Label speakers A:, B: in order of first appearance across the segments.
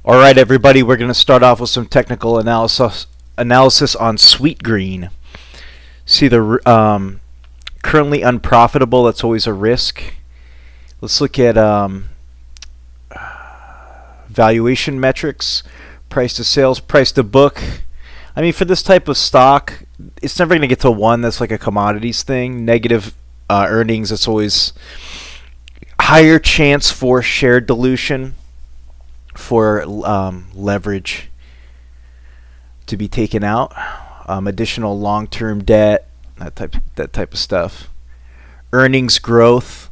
A: All right, everybody, we're going to start off with some technical analysis on Sweetgreen. See the currently unprofitable. That's always a risk. Let's look at valuation metrics, price to sales, price to book. I mean, for this type of stock, it's never going to get to 1. That's like a commodities thing. Negative earnings, it's always higher chance for share dilution, for leverage to be taken out, additional long-term debt, that type of stuff. Earnings growth,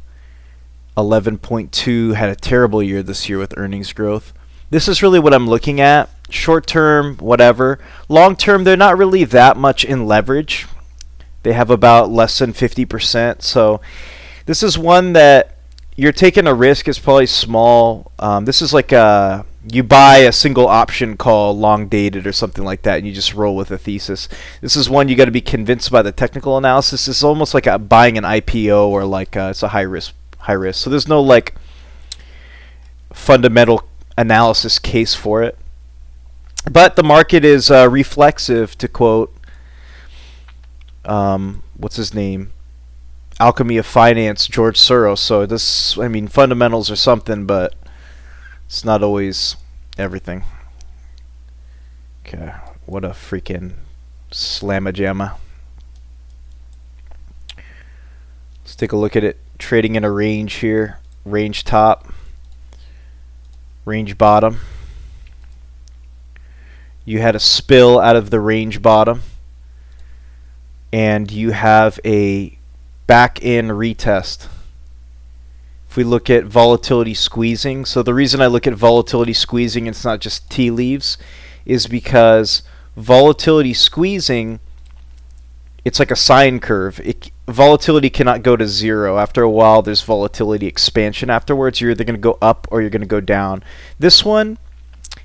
A: 11.2, had a terrible year this year with earnings growth. This is really what I'm looking at. Short term, whatever. Long term, they're not really that much in leverage. They have about less than 50%. So this is one that you're taking a risk. It's probably small. This is like you buy a single option call long dated or something like that, and you just roll with a thesis. This is one you got to be convinced by the technical analysis. It's almost like buying an IPO, or like it's a high risk. So there's no like fundamental analysis case for it. But the market is reflexive, to quote what's his name? Alchemy of Finance, George Soros. So this, I mean, fundamentals are something, but it's not always everything. Okay, what a freaking slamma-jamma. Let's take a look at it. Trading in a range here. Range top. Range bottom. You had a spill out of the range bottom. And you have a back-in retest. If we look at volatility squeezing, so the reason I look at volatility squeezing, it's not just tea leaves, is because volatility squeezing, it's like a sine curve. Volatility cannot go to 0. After a while, there's volatility expansion afterwards. You're either going to go up or you're going to go down. This one,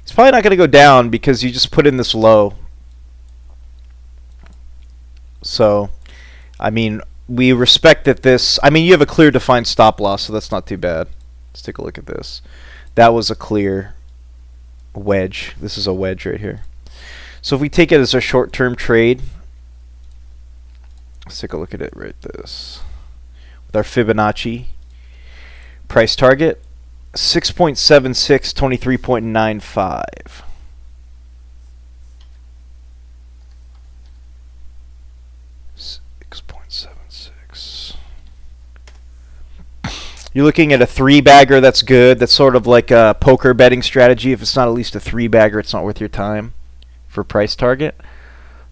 A: it's probably not going to go down because you just put in this low. So, I mean, we respect that this, I mean, you have a clear defined stop loss, so that's not too bad. Let's take a look at this. That was a clear wedge. This is a wedge right here. So if we take it as a short-term trade, let's take a look at it right this. With our Fibonacci price target, 6.76, 23.95. You're looking at a 3-bagger. That's good. That's sort of like a poker betting strategy. If it's not at least a 3-bagger, it's not worth your time for price target.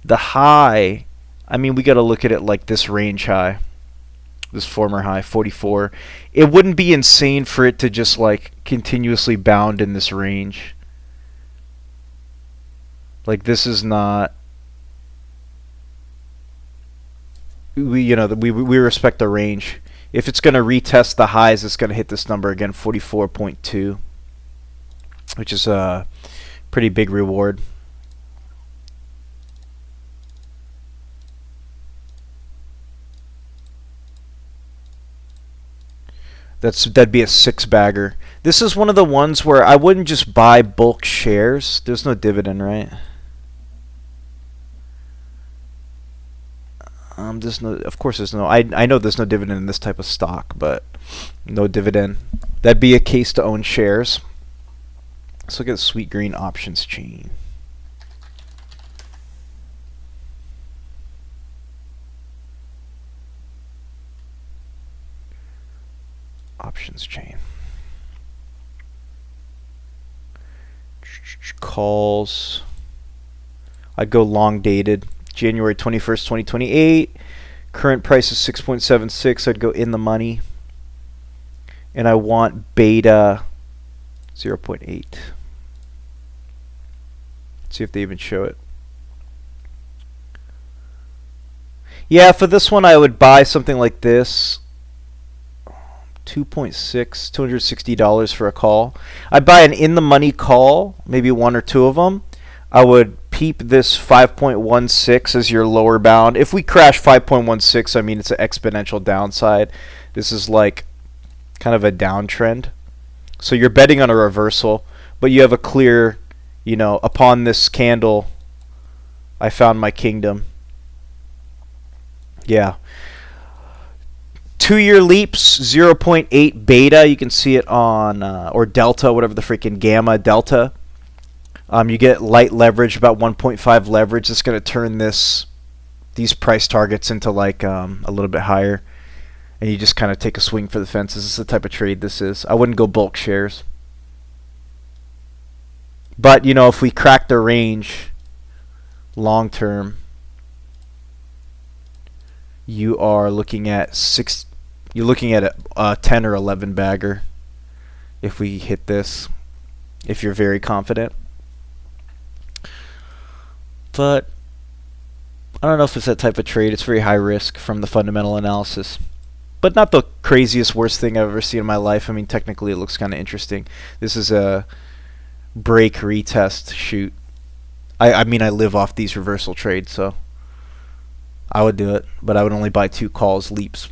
A: The high, I mean, we got to look at it like this range high, this former high, 44. It wouldn't be insane for it to just like continuously bound in this range. Like, this is not, we respect the range. If it's going to retest the highs, it's going to hit this number again, 44.2, which is a pretty big reward. That'd be a 6-bagger. This is one of the ones where I wouldn't just buy bulk shares. There's no dividend, right? Of course there's no, I know there's no dividend in this type of stock, but no dividend. That'd be a case to own shares. Let's look at the Sweetgreen options chain. Options chain. Calls. I'd go long dated. January 21st, 2028. Current price is 6.76. I'd go in the money. And I want beta 0.8. Let's see if they even show it. Yeah, for this one I would buy something like this. 2.6, $260 for a call. I'd buy an in the money call, maybe 1 or 2 of them. I would peep this 5.16 as your lower bound. If we crash 5.16, I mean, it's an exponential downside. This is like kind of a downtrend. So you're betting on a reversal. but you have a clear, upon this candle, I found my kingdom. Yeah. 2-year leaps, 0.8 beta. You can see it on, or delta, whatever the freaking gamma, delta. You get light leverage, about 1.5 leverage. It's going to turn these price targets into like a little bit higher. And you just kind of take a swing for the fences. This is the type of trade this is. I wouldn't go bulk shares. But, if we crack the range long term, you're looking at a 10 or 11 bagger if we hit this, if you're very confident. But I don't know if it's that type of trade. It's very high risk from the fundamental analysis. But not the craziest, worst thing I've ever seen in my life. I mean, technically it looks kind of interesting. This is a break retest shoot. I mean, I live off these reversal trades, so I would do it. But I would only buy 2 calls, leaps.